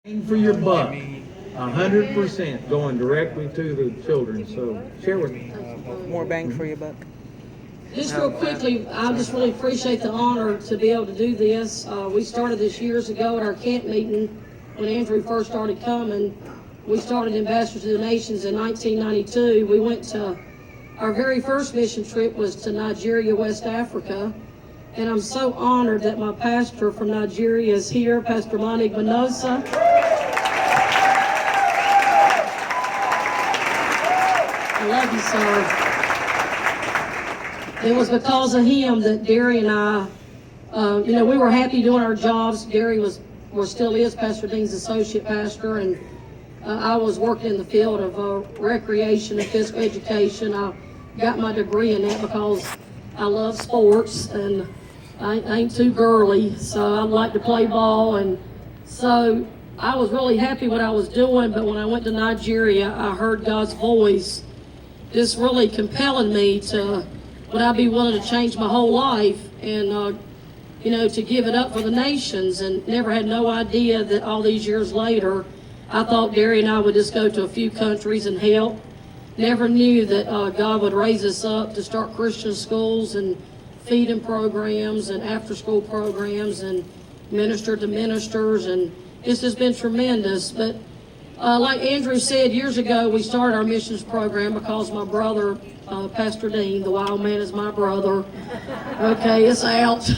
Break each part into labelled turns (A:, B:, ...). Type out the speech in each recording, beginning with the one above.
A: Bang for your buck, 100% going directly to the children. So share with me.
B: More bang for your buck.
C: Just real quickly, I just really appreciate the honor to be able to do this. We started this years ago at our camp meeting when Andrew first started coming. We started Ambassadors to the Nations in 1992. We went to, our very first mission trip was to Nigeria, West Africa. And I'm so honored that my pastor from Nigeria is here, Pastor Monik Manosa. I love you, sir. It was because of him that Gary and I, we were happy doing our jobs. Gary still is Pastor Dean's associate pastor, and I was working in the field of recreation and physical education. I got my degree in that because I love sports, and I ain't too girly, so I like to play ball. And so I was really happy what I was doing, but when I went to Nigeria, I heard God's voice just really compelling me to, would I be willing to change my whole life and, to give it up for the nations. And never had no idea that all these years later, I thought Gary and I would just go to a few countries and help. Never knew that God would raise us up to start Christian schools and feeding programs and after-school programs and minister to ministers, and it's just been tremendous. But like Andrew said, years ago we started our missions program because my brother, Pastor Dean, the wild man is my brother. Okay, it's out.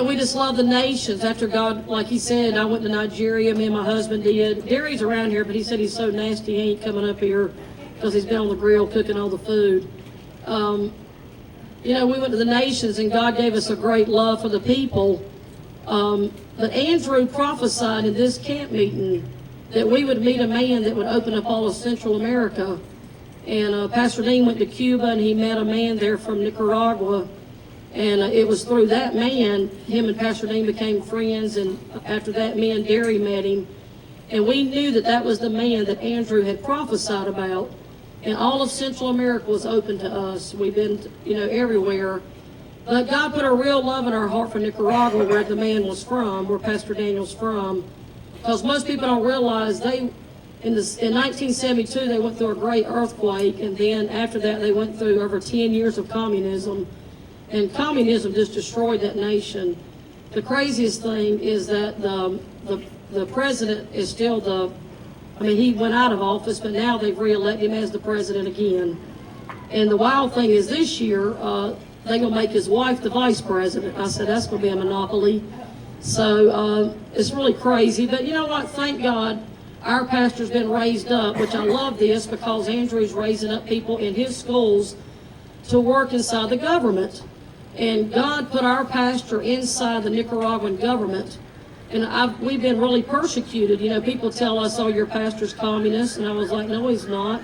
C: We just love the nations. After God, like he said, I went to Nigeria, me and my husband did. Gary's around here, but he said he's so nasty he ain't coming up here because he's been on the grill cooking all the food. We went to the nations, and God gave us a great love for the people. But Andrew prophesied in this camp meeting that we would meet a man that would open up all of Central America. And Pastor Dean went to Cuba, and he met a man there from Nicaragua. And it was through that man, him and Pastor Dean became friends, and after that, me and Gary met him. And we knew that that was the man that Andrew had prophesied about. And all of Central America was open to us. We've been, everywhere. But God put a real love in our heart for Nicaragua, where the man was from, where Pastor Daniel's from. Because most people don't realize in 1972, they went through a great earthquake. And then after that, they went through over 10 years of communism. And communism just destroyed that nation. The craziest thing is that the president is still he went out of office, but now they've reelected him as the president again. And the wild thing is this year, they're going to make his wife the vice president. I said, that's going to be a monopoly. So it's really crazy. But you know what? Thank God our pastor's been raised up, which I love this because Andrew's raising up people in his schools to work inside the government. And God put our pastor inside the Nicaraguan government. And we've been really persecuted. People tell us, oh, your pastor's communist. And I was like, no, he's not.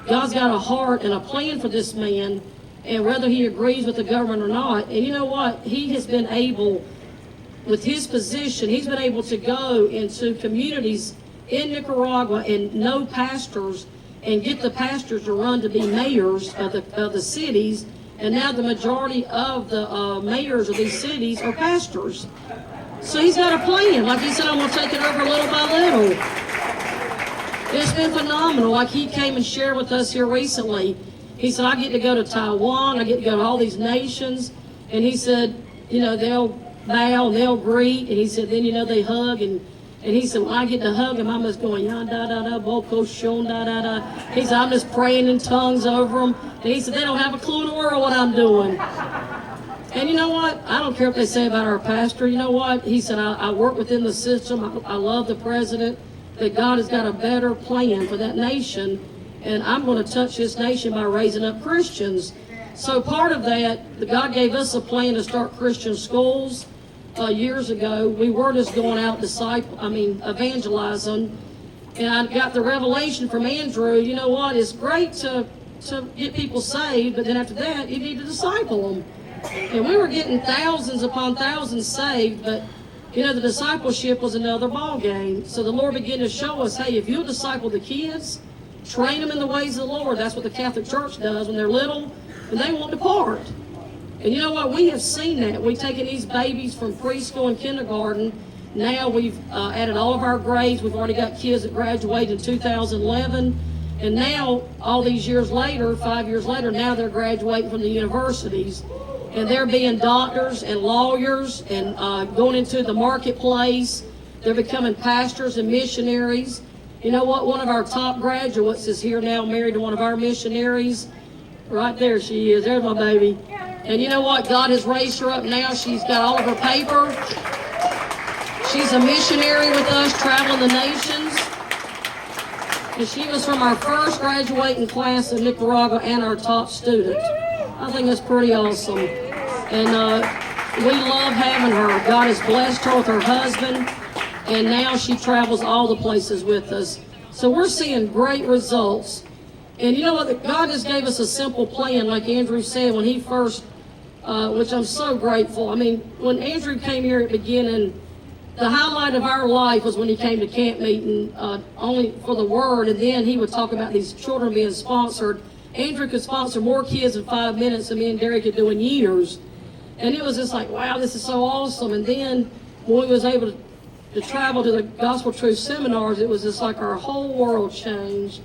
C: God's got a heart and a plan for this man, and whether he agrees with the government or not. And you know what? He has been able, with his position, he's been able to go into communities in Nicaragua and know pastors and get the pastors to run to be mayors of the cities. And now the majority of the mayors of these cities are pastors. So he's got a plan. Like he said, I'm going to take it over little by little. It's been phenomenal. Like he came and shared with us here recently. He said, I get to go to Taiwan. I get to go to all these nations. And he said, they'll bow and they'll greet. And he said, then, they hug. And he said, when I get to hug him, I'm just going, ya da da da, boko shon da da da. He said, I'm just praying in tongues over them. And he said, they don't have a clue in the world what I'm doing. And you know what? I don't care what they say about our pastor. You know what? He said, I work within the system. I love the president. That God has got a better plan for that nation. And I'm going to touch this nation by raising up Christians. So part of that, God gave us a plan to start Christian schools years ago. We were just going out evangelizing. And I got the revelation from Andrew, you know what? It's great to get people saved, but then after that, you need to disciple them. And we were getting thousands upon thousands saved, but the discipleship was another ball game. So the Lord began to show us, hey, if you'll disciple the kids, train them in the ways of the Lord. That's what the Catholic Church does when they're little, and they won't depart. And you know what? We have seen that. We've taken these babies from preschool and kindergarten. Now we've added all of our grades. We've already got kids that graduated in 2011. And now, all these years later, 5 years later, now they're graduating from the universities. And they're being doctors and lawyers and going into the marketplace. They're becoming pastors and missionaries. You know what? One of our top graduates is here now, married to one of our missionaries. Right there she is. There's my baby. And you know what? God has raised her up now. She's got all of her paper. She's a missionary with us, traveling the nations. And she was from our first graduating class in Nicaragua and our top student. I think that's pretty awesome. And we love having her. God has blessed her with her husband. And now she travels all the places with us. So we're seeing great results. And you know what? God just gave us a simple plan, like Andrew said, when he first, which I'm so grateful. I mean, when Andrew came here at the beginning, the highlight of our life was when he came to camp meeting, only for the word, and then he would talk about these children being sponsored. Andrew could sponsor more kids in 5 minutes than me and Derek could do in years. And it was just like, wow, this is so awesome. And then when we was able to travel to the Gospel Truth seminars, it was just like our whole world changed.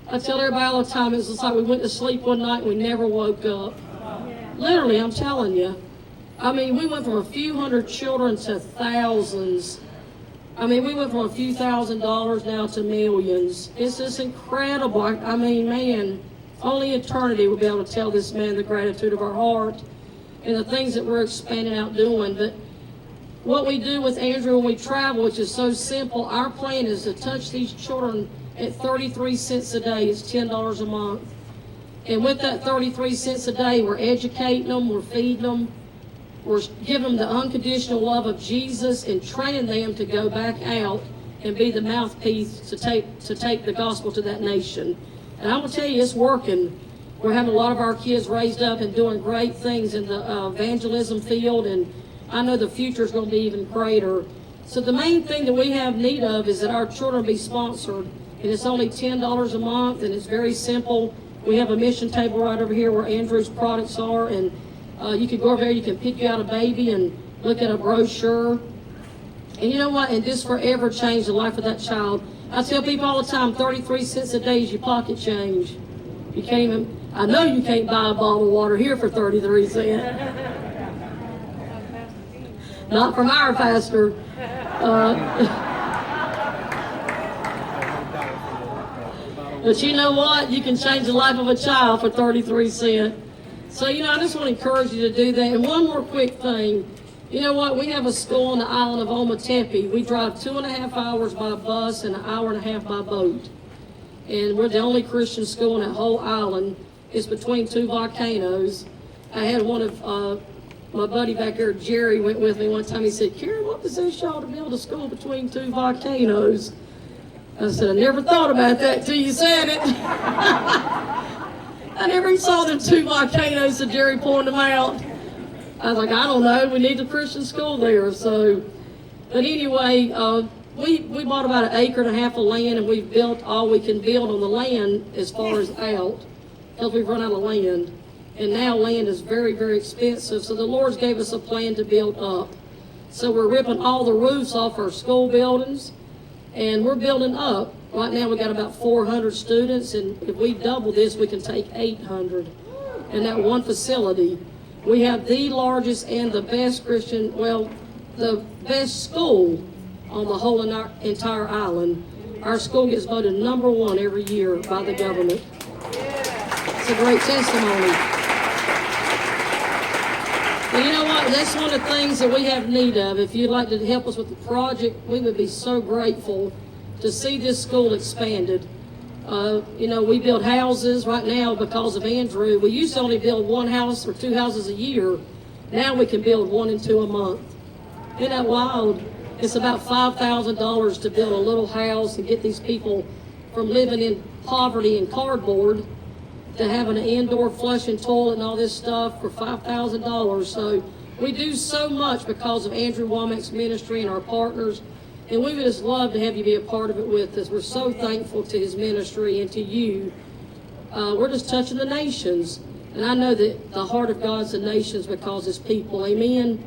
C: I tell everybody all the time, it's just like we went to sleep one night and we never woke up. Literally, I'm telling you. I mean, we went from a few hundred children to thousands. I mean, we went from a few $1,000s now to millions. It's just incredible. I mean, man, only eternity will be able to tell this man the gratitude of our heart and the things that we're expanding out doing. But what we do with Andrew when we travel, which is so simple, our plan is to touch these children at 33 cents a day. It's $10 a month. And with that 33 cents a day, we're educating them, we're feeding them, we're giving them the unconditional love of Jesus and training them to go back out and be the mouthpiece to take the gospel to that nation. And I will tell you, it's working. We're having a lot of our kids raised up and doing great things in the evangelism field, and I know the future is going to be even greater. So the main thing that we have need of is that our children be sponsored, and it's only $10 a month, and it's very simple. We have a mission table right over here where Andrew's products are, and you can go over there, you can pick out a baby and look at a brochure. And you know what? And this forever changed the life of that child. I tell people all the time, 33 cents a day is your pocket change. You can't even, I know you can't buy a bottle of water here for 33 cents. Not from our pastor. But you know what? You can change the life of a child for 33 cents. So, you know, I just want to encourage you to do that. And one more quick thing. You know what? We have a school on the island of Ometepe. We drive 2.5 hours by bus and 1.5 hours by boat. And we're the only Christian school in that whole island. It's between two volcanoes. I had one of my buddy back there, Jerry, went with me one time. He said, Karen, what possessed y'all to build a school between two volcanoes? I said, I never thought about that till you said it. I never even saw them two volcanoes, so Jerry pointed them out. I was like, I don't know, we need a Christian school there. So, but anyway, we bought about 1.5 acres of land, and we've built all we can build on the land as far as out, because we've run out of land. And now land is very, very expensive, so the Lord's gave us a plan to build up. So we're ripping all the roofs off our school buildings, and we're building up. Right now we got about 400 students, and if we double this, we can take 800 in that one facility. We have the largest and the best the best school on the whole entire island. Our school gets voted #1 every year by the government. It's a great testimony. But you know what? That's one of the things that we have need of. If you'd like to help us with the project, we would be so grateful to see this school expanded. You know, we build houses right now because of Andrew. We used to only build one house or two houses a year. Now we can build 1 and 2 a month. Isn't that wild? It's about $5,000 to build a little house and get these people from living in poverty and cardboard to having an indoor flushing toilet and all this stuff for $5,000. So we do so much because of Andrew Womack's ministry and our partners. And we would just love to have you be a part of it with us. We're so thankful to his ministry and to you. We're just touching the nations. And I know that the heart of God's the nations because His people, amen?